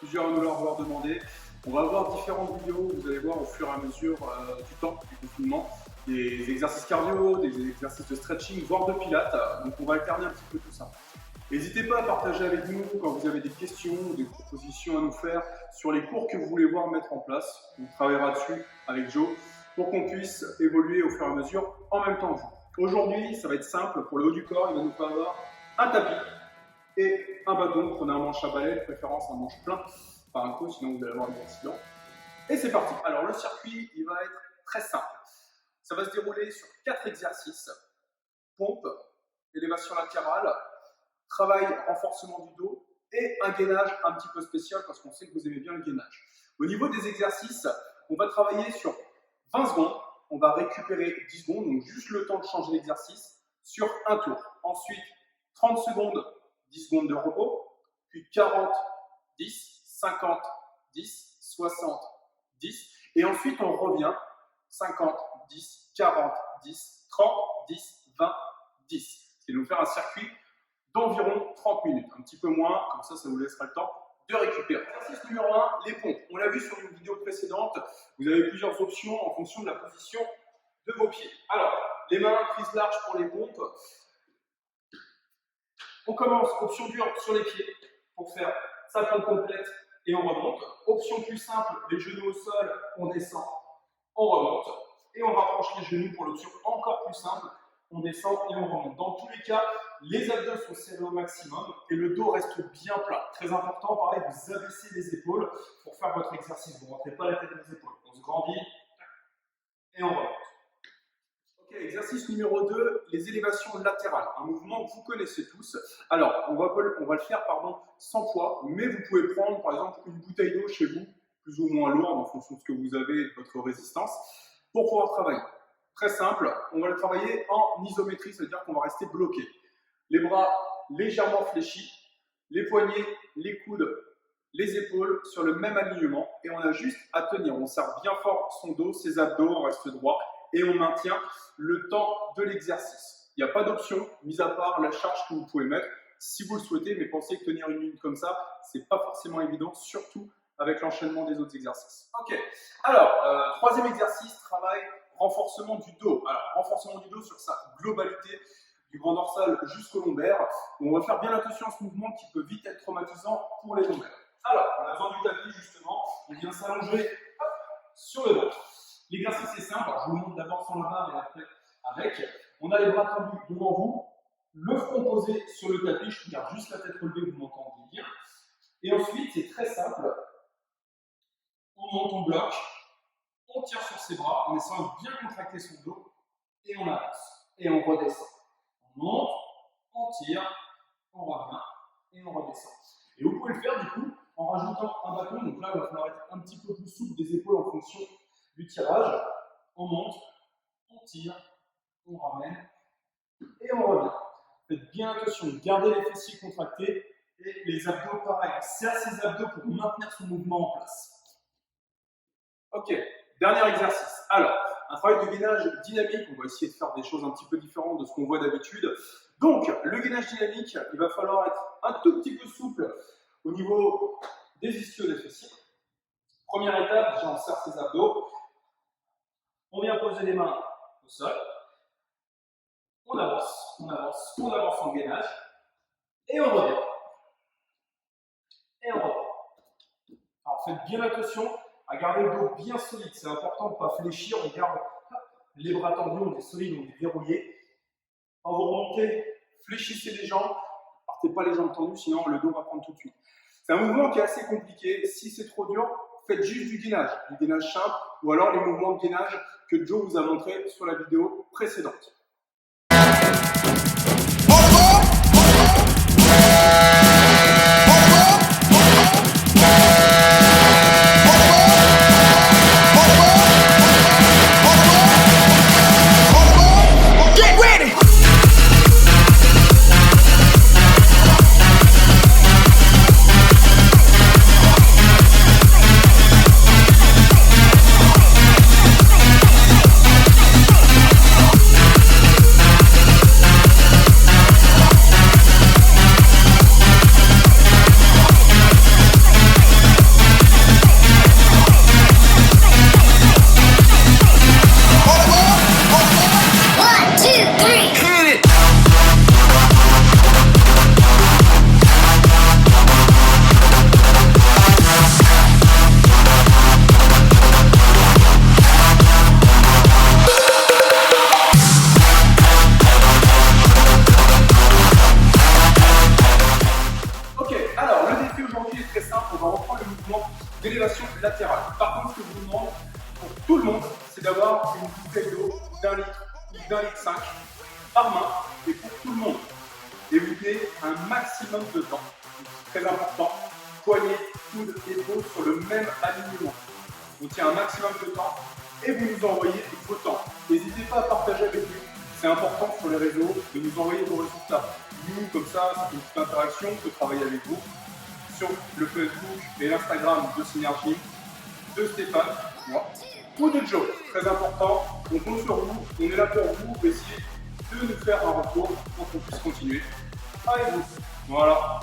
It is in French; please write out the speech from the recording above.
plusieurs nous l'avoir demandé. On va voir différentes vidéos, vous allez voir au fur et à mesure du temps du confinement, des exercices cardio, des exercices de stretching, voire de pilates. Donc on va alterner un petit peu tout ça. N'hésitez pas à partager avec nous quand vous avez des questions, des propositions à nous faire sur les cours que vous voulez voir mettre en place. On travaillera dessus avec Joe pour qu'on puisse évoluer au fur et à mesure en même temps que vous. Aujourd'hui, ça va être simple. Pour le haut du corps, il va nous falloir un tapis et un bâton. Prenez un manche à balai, de préférence un manche plein, pas un coup, sinon vous allez avoir des accidents. Et c'est parti. Alors le circuit, il va être très simple. Ça va se dérouler sur 4 exercices. Pompe, élévation latérale, travail, renforcement du dos et un gainage un petit peu spécial parce qu'on sait que vous aimez bien le gainage. Au niveau des exercices, on va travailler sur 20 secondes. On va récupérer 10 secondes, donc juste le temps de changer l'exercice sur un tour. Ensuite, 30 secondes, 10 secondes de repos, puis 40, 10, 50, 10, 60, 10. Et ensuite, on revient 50, 10, 40, 10, 30, 10, 20, 10. C'est nous faire un circuit d'environ 30 minutes, un petit peu moins, comme ça, ça vous laissera le temps de récupérer. Exercice numéro 1, les pompes. On l'a vu sur une vidéo précédente, vous avez plusieurs options en fonction de la position de vos pieds. Alors, les mains prises larges pour les pompes. On commence, option dure sur les pieds, pour faire sa pompe complète et on remonte. Option plus simple, les genoux au sol, on descend, on remonte. Et on rapproche les genoux pour l'option encore plus simple, on descend et on remonte. Dans tous les cas, les abdos sont serrés au maximum et le dos reste bien plat. Très important, pareil, vous abaissez les épaules pour faire votre exercice. Vous ne rentrez pas la tête dans les épaules. On se grandit et on remonte. Ok, exercice numéro 2, les élévations latérales. Un mouvement que vous connaissez tous. Alors, on va le faire sans poids, mais vous pouvez prendre par exemple une bouteille d'eau chez vous, plus ou moins lourde en fonction de ce que vous avez, de votre résistance, pour pouvoir travailler. Très simple, on va le travailler en isométrie, c'est-à-dire qu'on va rester bloqué. Les bras légèrement fléchis, les poignets, les coudes, les épaules sur le même alignement et on a juste à tenir. On serre bien fort son dos, ses abdos, on reste droit et on maintient le temps de l'exercice. Il n'y a pas d'option, mis à part la charge que vous pouvez mettre si vous le souhaitez, mais pensez que tenir une minute comme ça, c'est pas forcément évident, surtout avec l'enchaînement des autres exercices. Ok, alors, troisième exercice, travail renforcement du dos. Alors, renforcement du dos sur sa globalité, du grand dorsal jusqu'au lombaire. On va faire bien attention à ce mouvement qui peut vite être traumatisant pour les lombaires. Alors, on a besoin du tapis justement, on vient s'allonger sur le ventre. L'exercice est simple, alors je vous montre d'abord sans la barre et après avec. On a les bras tendus devant vous, le front posé sur le tapis, je garde juste la tête relevée, vous m'entendez bien. Et ensuite, c'est très simple, on monte, on bloque, on tire sur ses bras, on essaie de bien contracter son dos et on avance et on redescend. On monte, on tire, on revient et on redescend. Et vous pouvez le faire du coup en rajoutant un bâton. Donc là, il va falloir être un petit peu plus souple des épaules en fonction du tirage. On monte, on tire, on ramène et on revient. Faites bien attention, gardez les fessiers contractés et les abdos pareil. On serre ses abdos pour maintenir son mouvement en place. Ok. Dernier exercice. Alors, un travail de gainage dynamique. On va essayer de faire des choses un petit peu différentes de ce qu'on voit d'habitude. Donc, le gainage dynamique, il va falloir être un tout petit peu souple au niveau des ischios des fessiers. Première étape, déjà on serre ses abdos. On vient poser les mains au sol. On avance, on avance, on avance en gainage. Et on revient. Et on revient. Alors, faites bien attention à garder le dos bien solide, c'est important de ne pas fléchir, on garde les bras tendus, on est solide, on est verrouillé. Quand vous remontez, fléchissez les jambes, partez pas les jambes tendues, sinon le dos va prendre tout de suite. C'est un mouvement qui est assez compliqué, si c'est trop dur, faites juste du gainage simple, ou alors les mouvements de gainage que Joe vous a montré sur la vidéo précédente. mouvement d'élévation latérale. Par contre, ce que je vous demande pour tout le monde, c'est d'avoir une bouteille d'eau d'1 litre ou d'1,5 litre par main et pour tout le monde. Et vous tenez un maximum de temps. Très important, poignet, coude, épaule sur le même alignement. On tient un maximum de temps et vous nous envoyez vos temps. N'hésitez pas à partager avec nous. C'est important sur les réseaux de nous envoyer vos résultats. Nous, comme ça, c'est une petite interaction, on peut travailler avec vous sur le Facebook et l'Instagram de Synergie, de Stéphane, moi, ou de Joe. Très important, on compte sur vous, on est là pour vous, essayer de nous faire un retour pour qu'on puisse continuer avec vous. Voilà.